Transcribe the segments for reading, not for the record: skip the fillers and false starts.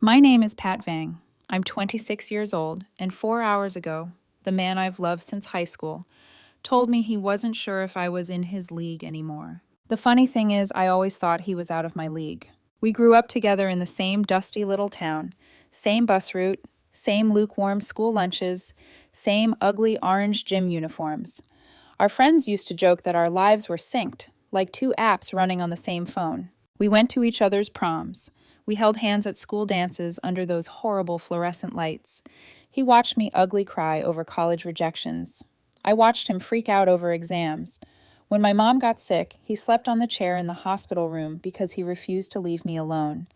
My name is Pat Vang. I'm 26 years old, and 4 hours ago, the man I've loved since high school told me he wasn't sure if I was in his league anymore. The funny thing is, I always thought he was out of my league. We grew up together in the same dusty little town, same bus route, same lukewarm school lunches, same ugly orange gym uniforms. Our friends used to joke that our lives were synced, like two apps running on the same phone. We went to each other's proms. We held hands at school dances under those horrible fluorescent lights. He watched me ugly cry over college rejections. I watched him freak out over exams. When my mom got sick, he slept on the chair in the hospital room because he refused to leave me alone.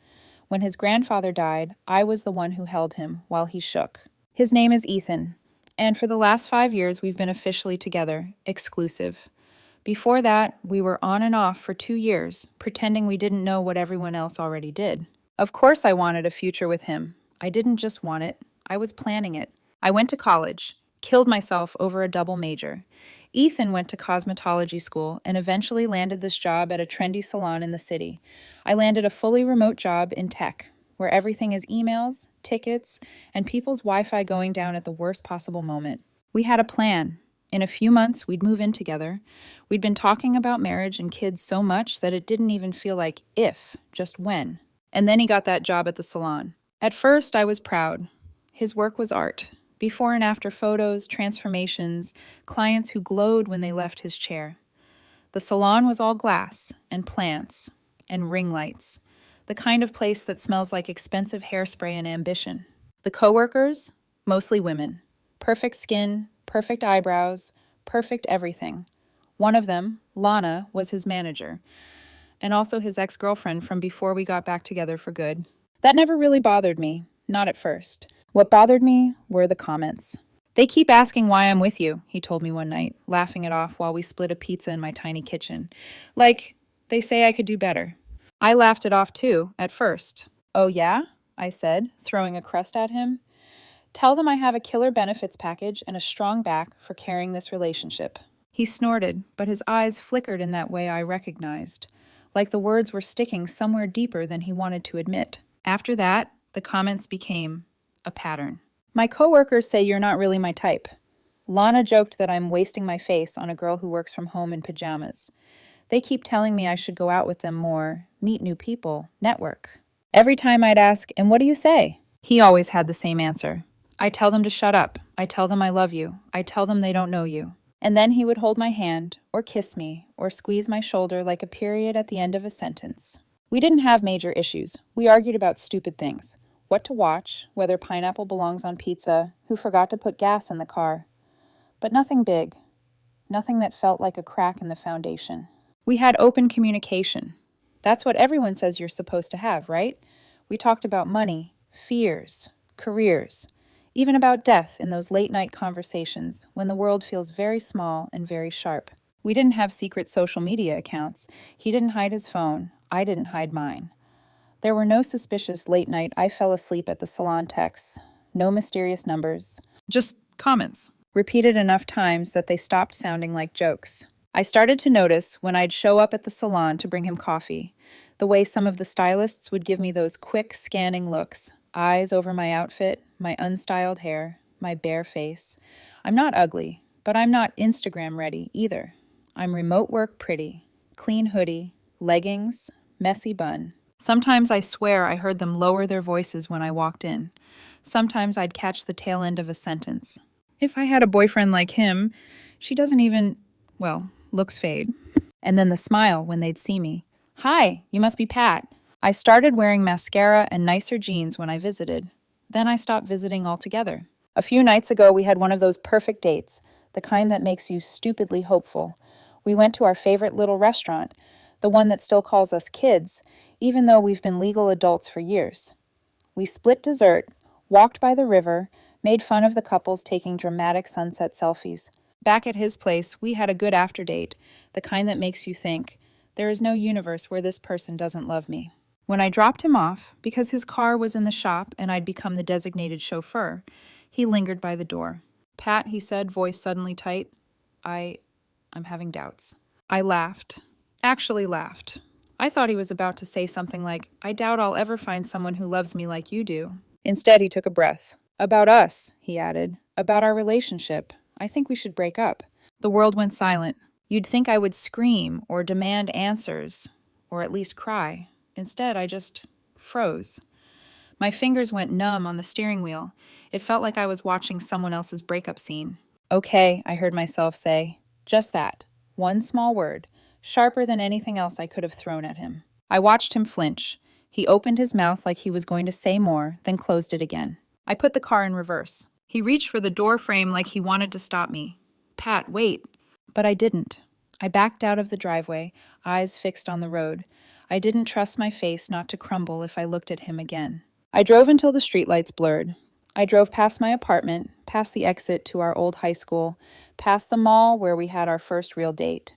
When his grandfather died, I was the one who held him while he shook. His name is Ethan, and for the last 5 years we've been officially together, exclusive. Before that, we were on and off for 2 years, pretending we didn't know what everyone else already did. Of course I wanted a future with him. I didn't just want it, I was planning it. I went to college, killed myself over a double major. Ethan went to cosmetology school and eventually landed this job at a trendy salon in the city. I landed a fully remote job in tech, where everything is emails, tickets, and people's Wi-Fi going down at the worst possible moment. We had a plan. In a few months, we'd move in together. We'd been talking about marriage and kids so much that it didn't even feel like if, just when. And then he got that job at the salon. At first, I was proud. His work was art. Before and after photos, transformations, clients who glowed when they left his chair. The salon was all glass and plants and ring lights, the kind of place that smells like expensive hairspray and ambition. The coworkers, mostly women. Perfect skin, perfect eyebrows, perfect everything. One of them, Lana, was his manager, and also his ex-girlfriend from before we got back together for good. That never really bothered me, not at first. What bothered me were the comments. They keep asking why I'm with you, he told me one night, laughing it off while we split a pizza in my tiny kitchen. Like, they say I could do better. I laughed it off too, at first. Oh yeah? I said, throwing a crust at him. Tell them I have a killer benefits package and a strong back for carrying this relationship. He snorted, but his eyes flickered in that way I recognized, like the words were sticking somewhere deeper than he wanted to admit. After that, the comments became a pattern. My coworkers say you're not really my type. Lana joked that I'm wasting my face on a girl who works from home in pajamas. They keep telling me I should go out with them more, meet new people, network. Every time I'd ask, and what do you say? He always had the same answer. I tell them to shut up. I tell them I love you. I tell them they don't know you. And then he would hold my hand, or kiss me, or squeeze my shoulder like a period at the end of a sentence. We didn't have major issues. We argued about stupid things. What to watch, whether pineapple belongs on pizza, who forgot to put gas in the car. But nothing big. Nothing that felt like a crack in the foundation. We had open communication. That's what everyone says you're supposed to have, right? We talked about money, fears, careers, even about death in those late-night conversations when the world feels very small and very sharp. We didn't have secret social media accounts. He didn't hide his phone. I didn't hide mine. There were no suspicious late-night I fell asleep at the salon texts, no mysterious numbers. Just comments, repeated enough times that they stopped sounding like jokes. I started to notice when I'd show up at the salon to bring him coffee, the way some of the stylists would give me those quick, scanning looks, eyes over my outfit, my unstyled hair, my bare face. I'm not ugly, but I'm not Instagram ready either. I'm remote work pretty, clean hoodie, leggings, messy bun. Sometimes I swear I heard them lower their voices when I walked in. Sometimes I'd catch the tail end of a sentence. If I had a boyfriend like him, she doesn't even, looks fade. And then the smile when they'd see me. Hi, you must be Pat. I started wearing mascara and nicer jeans when I visited. Then I stopped visiting altogether. A few nights ago, we had one of those perfect dates, the kind that makes you stupidly hopeful. We went to our favorite little restaurant, the one that still calls us kids, even though we've been legal adults for years. We split dessert, walked by the river, made fun of the couples taking dramatic sunset selfies. Back at his place, we had a good after-date, the kind that makes you think, there is no universe where this person doesn't love me. When I dropped him off, because his car was in the shop and I'd become the designated chauffeur, he lingered by the door. Pat, he said, voice suddenly tight, I'm having doubts. I laughed. Actually laughed. I thought he was about to say something like, I doubt I'll ever find someone who loves me like you do. Instead, he took a breath. About us, he added. About our relationship. I think we should break up. The world went silent. You'd think I would scream or demand answers, or at least cry. Instead, I just froze. My fingers went numb on the steering wheel. It felt like I was watching someone else's breakup scene. Okay, I heard myself say. Just that. One small word, sharper than anything else I could have thrown at him. I watched him flinch. He opened his mouth like he was going to say more, then closed it again. I put the car in reverse. He reached for the door frame like he wanted to stop me. Pat, wait. But I didn't. I backed out of the driveway, eyes fixed on the road. I didn't trust my face not to crumble if I looked at him again. I drove until the streetlights blurred. I drove past my apartment, past the exit to our old high school, past the mall where we had our first real date.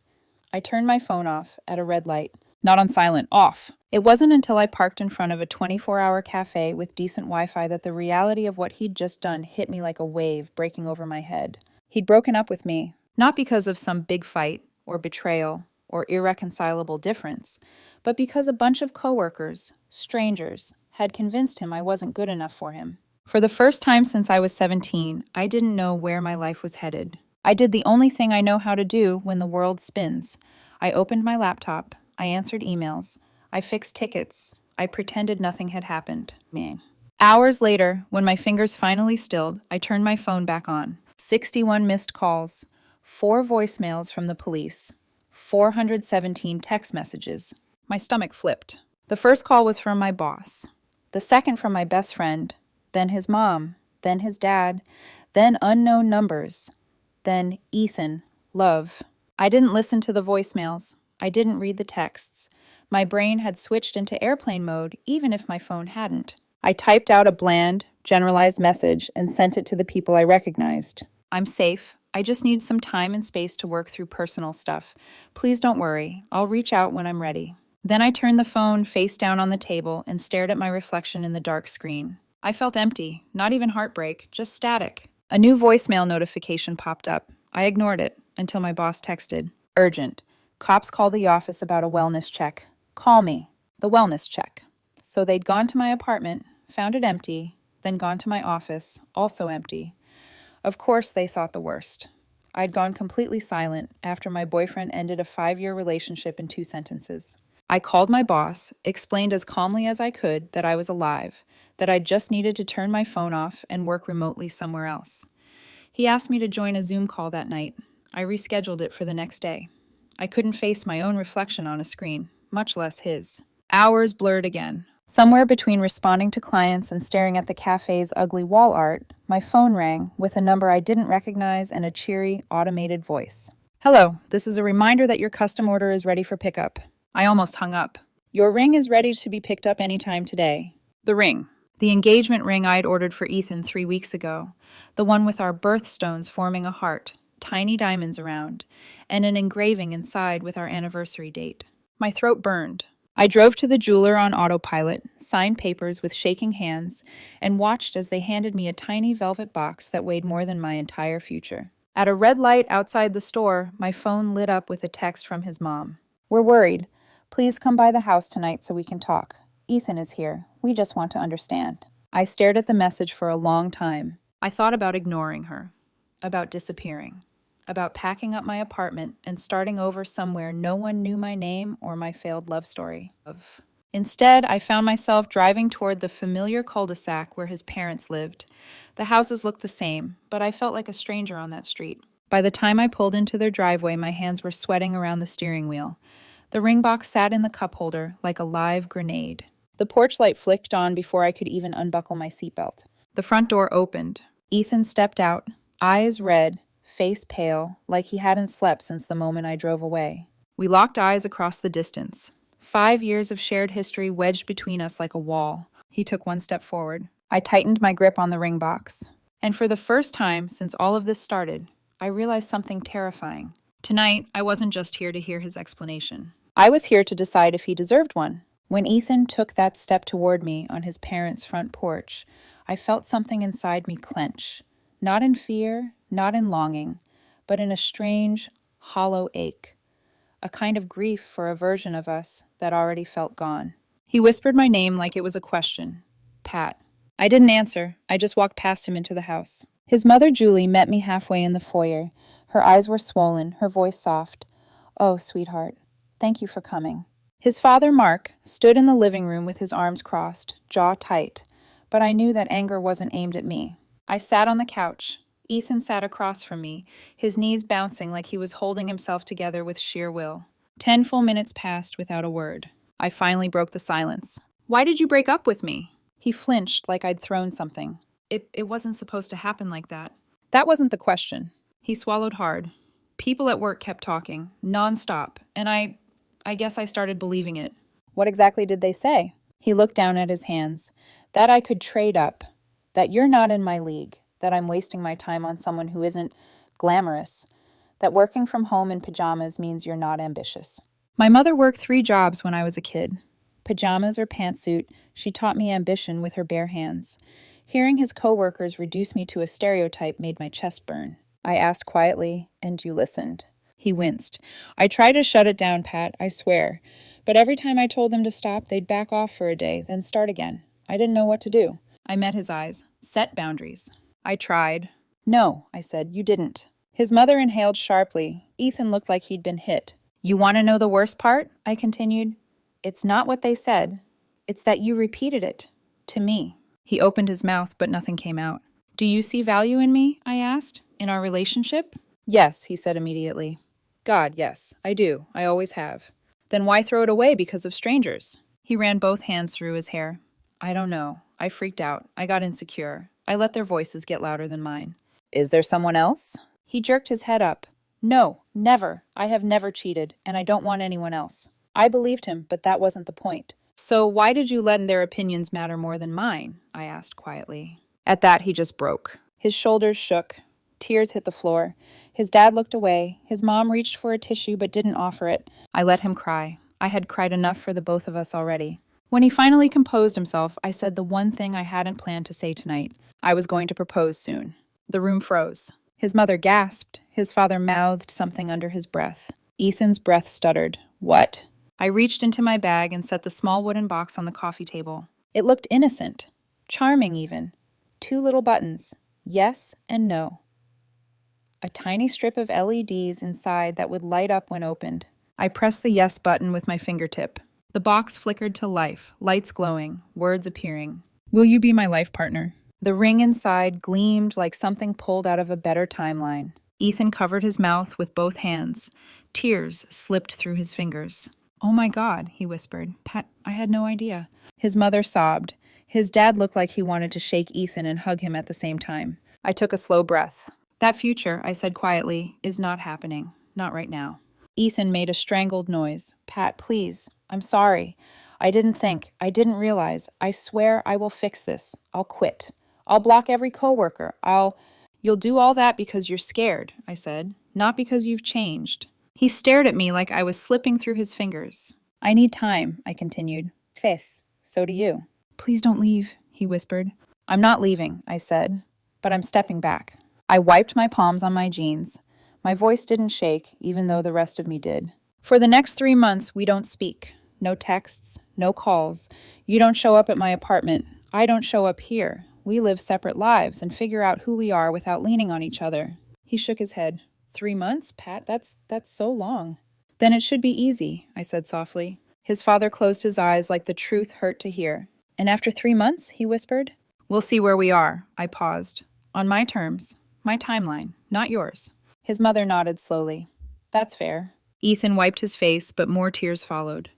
I turned my phone off at a red light. Not on silent, off. It wasn't until I parked in front of a 24-hour cafe with decent Wi-Fi that the reality of what he'd just done hit me like a wave breaking over my head. He'd broken up with me, not because of some big fight or betrayal or irreconcilable difference, but because a bunch of coworkers, strangers, had convinced him I wasn't good enough for him. For the first time since I was 17, I didn't know where my life was headed. I did the only thing I know how to do when the world spins. I opened my laptop. I answered emails. I fixed tickets. I pretended nothing had happened. Hours later, when my fingers finally stilled, I turned my phone back on. 61 missed calls, 4 voicemails from the police, 417 text messages. My stomach flipped. The first call was from my boss. The second from my best friend, then his mom, then his dad, then unknown numbers, then Ethan, love. I didn't listen to the voicemails. I didn't read the texts. My brain had switched into airplane mode, even if my phone hadn't. I typed out a bland, generalized message and sent it to the people I recognized. I'm safe. I just need some time and space to work through personal stuff. Please don't worry. I'll reach out when I'm ready. Then I turned the phone face down on the table and stared at my reflection in the dark screen. I felt empty, not even heartbreak, just static. A new voicemail notification popped up. I ignored it until my boss texted. Urgent. Cops called the office about a wellness check. Call me. The wellness check. So they'd gone to my apartment, found it empty, then gone to my office, also empty. Of course they thought the worst. I'd gone completely silent after my boyfriend ended a 5-year relationship in 2 sentences. I called my boss, explained as calmly as I could that I was alive, that I just needed to turn my phone off and work remotely somewhere else. He asked me to join a Zoom call that night. I rescheduled it for the next day. I couldn't face my own reflection on a screen, much less his. Hours blurred again. Somewhere between responding to clients and staring at the cafe's ugly wall art, my phone rang with a number I didn't recognize and a cheery, automated voice. Hello, this is a reminder that your custom order is ready for pickup. I almost hung up. Your ring is ready to be picked up anytime today. The ring. The engagement ring I'd ordered for Ethan 3 weeks ago. The one with our birthstones forming a heart, tiny diamonds around, and an engraving inside with our anniversary date. My throat burned. I drove to the jeweler on autopilot, signed papers with shaking hands, and watched as they handed me a tiny velvet box that weighed more than my entire future. At a red light outside the store, my phone lit up with a text from his mom. We're worried. Please come by the house tonight so we can talk. Ethan is here. We just want to understand. I stared at the message for a long time. I thought about ignoring her, about disappearing, about packing up my apartment and starting over somewhere no one knew my name or my failed love story of. Instead, I found myself driving toward the familiar cul-de-sac where his parents lived. The houses looked the same, but I felt like a stranger on that street. By the time I pulled into their driveway, my hands were sweating around the steering wheel. The ring box sat in the cup holder like a live grenade. The porch light flicked on before I could even unbuckle my seatbelt. The front door opened. Ethan stepped out, eyes red, face pale, like he hadn't slept since the moment I drove away. We locked eyes across the distance. 5 years of shared history wedged between us like a wall. He took one step forward. I tightened my grip on the ring box. And for the first time since all of this started, I realized something terrifying. Tonight, I wasn't just here to hear his explanation. I was here to decide if he deserved one. When Ethan took that step toward me on his parents' front porch, I felt something inside me clench. Not in fear, not in longing, but in a strange, hollow ache. a kind of grief for a version of us that already felt gone. He whispered my name like it was a question. Pat. I didn't answer. I just walked past him into the house. His mother, Julie, met me halfway in the foyer. Her eyes were swollen, her voice soft. Oh, sweetheart, thank you for coming. His father, Mark, stood in the living room with his arms crossed, jaw tight, but I knew that anger wasn't aimed at me. I sat on the couch. Ethan sat across from me, his knees bouncing like he was holding himself together with sheer will. 10 full minutes passed without a word. I finally broke the silence. Why did you break up with me? He flinched like I'd thrown something. It wasn't supposed to happen like that. That wasn't the question. He swallowed hard. People at work kept talking, nonstop, and I guess I started believing it. What exactly did they say? He looked down at his hands. That I could trade up. That you're not in my league. That I'm wasting my time on someone who isn't glamorous. That working from home in pajamas means you're not ambitious. My mother worked 3 jobs when I was a kid. Pajamas or pantsuit, she taught me ambition with her bare hands. Hearing his coworkers reduce me to a stereotype made my chest burn. I asked quietly, and you listened. He winced. I tried to shut it down, Pat, I swear. But every time I told them to stop, they'd back off for a day, then start again. I didn't know what to do. I met his eyes. Set boundaries. I tried. No, I said, you didn't. His mother inhaled sharply. Ethan looked like he'd been hit. You want to know the worst part? I continued. It's not what they said. It's that you repeated it. To me. He opened his mouth, but nothing came out. Do you see value in me? I asked. In our relationship? Yes, he said immediately. God, yes, I do. I always have. Then why throw it away because of strangers? He ran both hands through his hair. I don't know. I freaked out. I got insecure. I let their voices get louder than mine. Is there someone else? He jerked his head up. No, never. I have never cheated, and I don't want anyone else. I believed him, but that wasn't the point. So why did you let their opinions matter more than mine? I asked quietly. At that, he just broke. His shoulders shook. Tears hit the floor. His dad looked away. His mom reached for a tissue but didn't offer it. I let him cry. I had cried enough for the both of us already. When he finally composed himself, I said the one thing I hadn't planned to say tonight. I was going to propose soon. The room froze. His mother gasped. His father mouthed something under his breath. Ethan's breath stuttered. What? I reached into my bag and set the small wooden box on the coffee table. It looked innocent. Charming, even. 2 little buttons. Yes and no. A tiny strip of LEDs inside that would light up when opened. I pressed the yes button with my fingertip. The box flickered to life, lights glowing, words appearing. Will you be my life partner? The ring inside gleamed like something pulled out of a better timeline. Ethan covered his mouth with both hands. Tears slipped through his fingers. Oh my God, he whispered. Pat, I had no idea. His mother sobbed. His dad looked like he wanted to shake Ethan and hug him at the same time. I took a slow breath. That future, I said quietly, is not happening. Not right now. Ethan made a strangled noise. Pat, please. I'm sorry. I didn't think. I didn't realize. I swear I will fix this. I'll quit. I'll block every coworker. You'll do all that because you're scared, I said, not because you've changed. He stared at me like I was slipping through his fingers. I need time, I continued. Tess, so do you. Please don't leave, he whispered. I'm not leaving, I said, but I'm stepping back. I wiped my palms on my jeans. My voice didn't shake, even though the rest of me did. For the next 3 months, we don't speak. No texts, no calls. You don't show up at my apartment. I don't show up here. We live separate lives and figure out who we are without leaning on each other. He shook his head. 3 months, Pat? That's so long. Then it should be easy, I said softly. His father closed his eyes like the truth hurt to hear. And after 3 months, he whispered. We'll see where we are, I paused. On my terms. My timeline, not yours. His mother nodded slowly. That's fair. Ethan wiped his face, but more tears followed.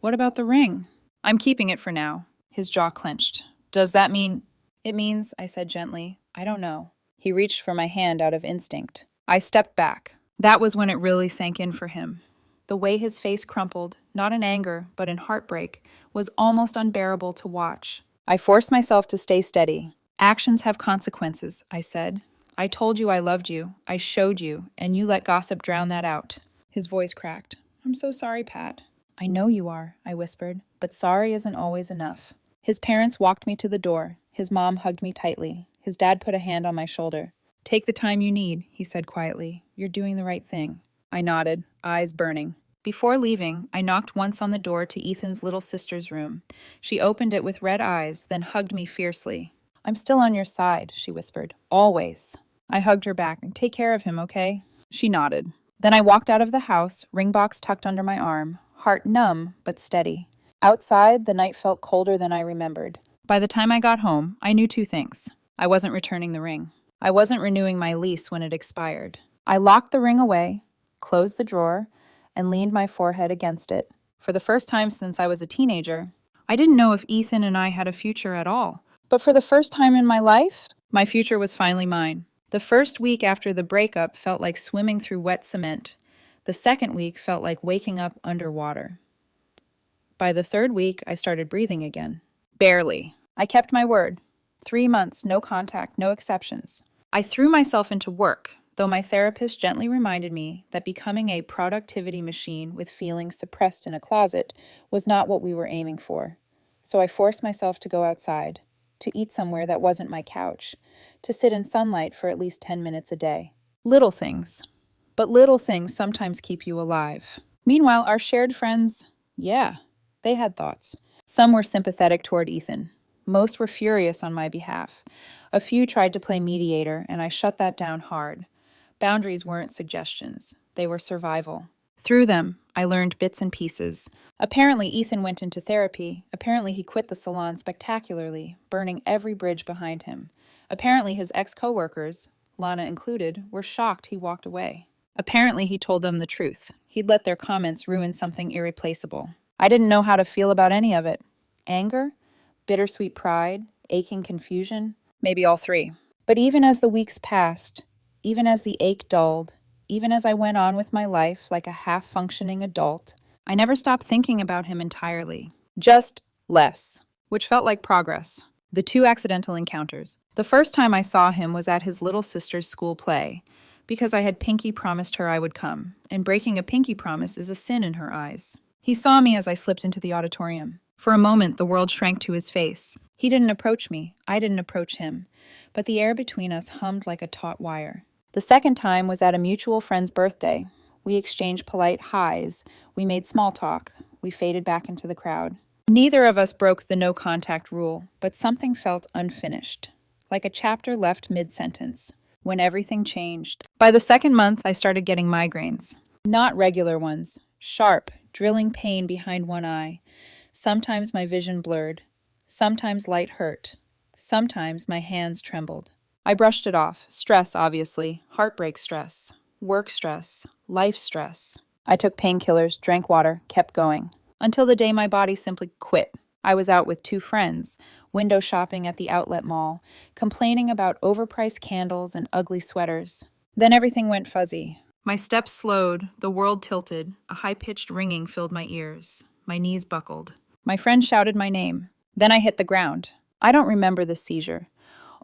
What about the ring? I'm keeping it for now. His jaw clenched. Does that mean... It means, I said gently, I don't know. He reached for my hand out of instinct. I stepped back. That was when it really sank in for him. The way his face crumpled, not in anger, but in heartbreak, was almost unbearable to watch. I forced myself to stay steady. Actions have consequences, I said. I told you I loved you. I showed you, and you let gossip drown that out. His voice cracked. I'm so sorry, Pat. I know you are, I whispered, but sorry isn't always enough. His parents walked me to the door. His mom hugged me tightly. His dad put a hand on my shoulder. Take the time you need, he said quietly. You're doing the right thing. I nodded, eyes burning. Before leaving, I knocked once on the door to Ethan's little sister's room. She opened it with red eyes, then hugged me fiercely. "I'm still on your side," she whispered. "Always." I hugged her back. "Take care of him, okay?" She nodded. Then I walked out of the house, ring box tucked under my arm, heart numb but steady. Outside, the night felt colder than I remembered. By the time I got home, I knew two things. I wasn't returning the ring. I wasn't renewing my lease when it expired. I locked the ring away, closed the drawer, and leaned my forehead against it. For the first time since I was a teenager, I didn't know if Ethan and I had a future at all. But for the first time in my life, my future was finally mine. The first week after the breakup felt like swimming through wet cement. The second week felt like waking up underwater. By the third week, I started breathing again. Barely. I kept my word. 3 months, no contact, no exceptions. I threw myself into work, though my therapist gently reminded me that becoming a productivity machine with feelings suppressed in a closet was not what we were aiming for. So I forced myself to go outside, to eat somewhere that wasn't my couch, to sit in sunlight for at least 10 minutes a day. Little things. But little things sometimes keep you alive. Meanwhile, our shared friends, they had thoughts. Some were sympathetic toward Ethan. Most were furious on my behalf. A few tried to play mediator, and I shut that down hard. Boundaries weren't suggestions. They were survival. Through them, I learned bits and pieces. Apparently, Ethan went into therapy. Apparently, he quit the salon spectacularly, burning every bridge behind him. Apparently, his ex-coworkers, Lana included, were shocked he walked away. Apparently, he told them the truth. He'd let their comments ruin something irreplaceable. I didn't know how to feel about any of it. Anger? Bittersweet pride? Aching confusion? Maybe all three. But even as the weeks passed, even as the ache dulled, even as I went on with my life like a half-functioning adult, I never stopped thinking about him entirely. Just less, which felt like progress. The 2 accidental encounters. The first time I saw him was at his little sister's school play, because I had pinky promised her I would come, and breaking a pinky promise is a sin in her eyes. He saw me as I slipped into the auditorium. For a moment, the world shrank to his face. He didn't approach me. I didn't approach him. But the air between us hummed like a taut wire. The second time was at a mutual friend's birthday. We exchanged polite highs. We made small talk. We faded back into the crowd. Neither of us broke the no-contact rule, but something felt unfinished, like a chapter left mid-sentence, when everything changed. By the second month, I started getting migraines. Not regular ones. Sharp, drilling pain behind one eye. Sometimes my vision blurred. Sometimes light hurt. Sometimes my hands trembled. I brushed it off. Stress, obviously. Heartbreak stress. Work stress. Life stress. I took painkillers, drank water, kept going. Until the day my body simply quit. I was out with 2 friends, window shopping at the outlet mall, complaining about overpriced candles and ugly sweaters. Then everything went fuzzy. My steps slowed, the world tilted, a high-pitched ringing filled my ears. My knees buckled. My friend shouted my name. Then I hit the ground. I don't remember the seizure.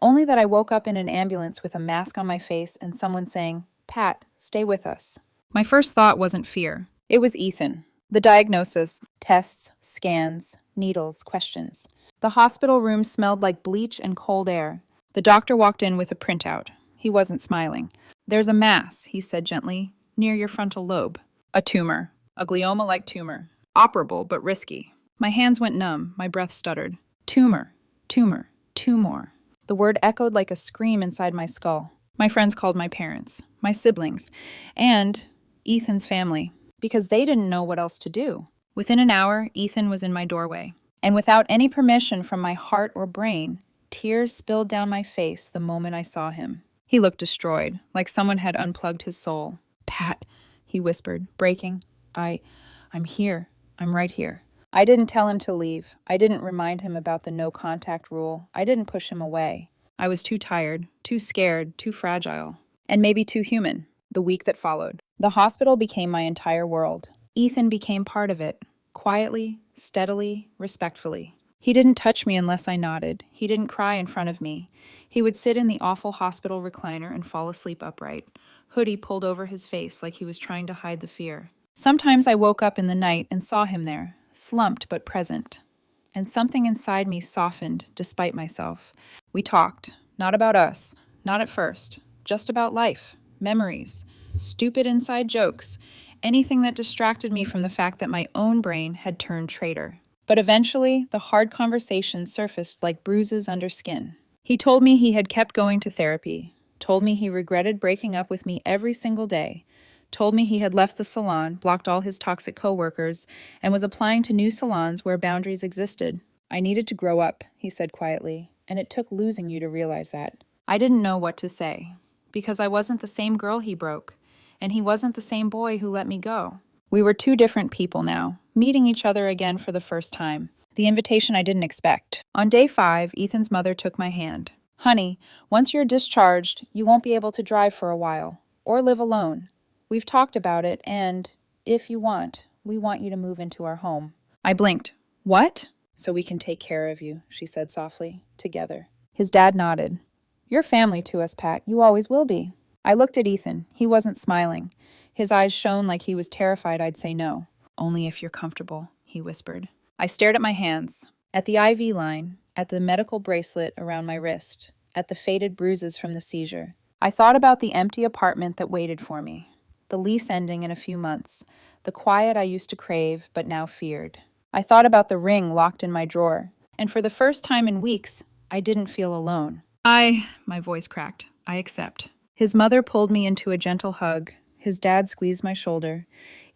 Only that I woke up in an ambulance with a mask on my face and someone saying, "Pat, stay with us." My first thought wasn't fear. It was Ethan. The diagnosis, tests, scans, needles, questions. The hospital room smelled like bleach and cold air. The doctor walked in with a printout. He wasn't smiling. "There's a mass," he said gently, "near your frontal lobe. A tumor. A glioma-like tumor. Operable, but risky." My hands went numb. My breath stuttered. Tumor. Tumor. 2 more. The word echoed like a scream inside my skull. My friends called my parents, my siblings, and Ethan's family, because they didn't know what else to do. Within an hour, Ethan was in my doorway. And without any permission from my heart or brain, tears spilled down my face the moment I saw him. He looked destroyed, like someone had unplugged his soul. "Pat," he whispered, breaking. I'm here. I'm right here." I didn't tell him to leave. I didn't remind him about the no-contact rule. I didn't push him away. I was too tired, too scared, too fragile, and maybe too human. The week that followed. The hospital became my entire world. Ethan became part of it, quietly, steadily, respectfully. He didn't touch me unless I nodded. He didn't cry in front of me. He would sit in the awful hospital recliner and fall asleep upright, hoodie pulled over his face like he was trying to hide the fear. Sometimes I woke up in the night and saw him there, slumped but present. And something inside me softened despite myself. We talked, not about us, not at first, just about life, memories, stupid inside jokes, anything that distracted me from the fact that my own brain had turned traitor. But eventually, the hard conversations surfaced like bruises under skin. He told me he had kept going to therapy, told me he regretted breaking up with me every single day, told me he had left the salon, blocked all his toxic coworkers, and was applying to new salons where boundaries existed. I needed to grow up, he said quietly, and it took losing you to realize that. I didn't know what to say, because I wasn't the same girl he broke, and he wasn't the same boy who let me go. We were two different people now, meeting each other again for the first time. The invitation I didn't expect. On day 5, Ethan's mother took my hand. Honey, once you're discharged, you won't be able to drive for a while, or live alone. We've talked about it, and, if you want, we want you to move into our home. I blinked. What? So we can take care of you, she said softly, together. His dad nodded. You're family to us, Pat. You always will be. I looked at Ethan. He wasn't smiling. His eyes shone like he was terrified I'd say no. Only if you're comfortable, he whispered. I stared at my hands, at the IV line, at the medical bracelet around my wrist, at the faded bruises from the seizure. I thought about the empty apartment that waited for me, the lease ending in a few months, the quiet I used to crave but now feared. I thought about the ring locked in my drawer, and for the first time in weeks, I didn't feel alone. My voice cracked. I accept. His mother pulled me into a gentle hug. His dad squeezed my shoulder.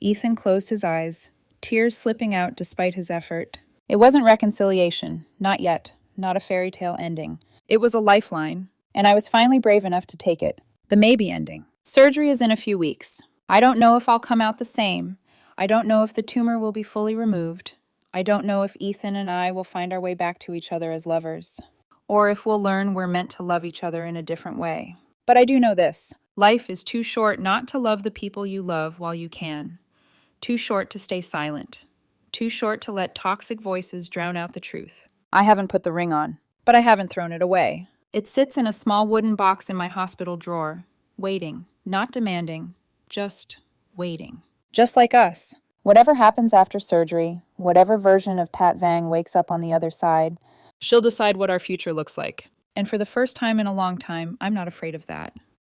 Ethan closed his eyes, tears slipping out despite his effort. It wasn't reconciliation, not yet, not a fairy tale ending. It was a lifeline, and I was finally brave enough to take it. The maybe ending. Surgery is in a few weeks. I don't know if I'll come out the same. I don't know if the tumor will be fully removed. I don't know if Ethan and I will find our way back to each other as lovers, or if we'll learn we're meant to love each other in a different way. But I do know this. Life is too short not to love the people you love while you can. Too short to stay silent. Too short to let toxic voices drown out the truth. I haven't put the ring on, but I haven't thrown it away. It sits in a small wooden box in my hospital drawer, waiting, not demanding, just waiting. Just like us. Whatever happens after surgery, whatever version of Pat Vang wakes up on the other side, she'll decide what our future looks like. And for the first time in a long time, I'm not afraid of that.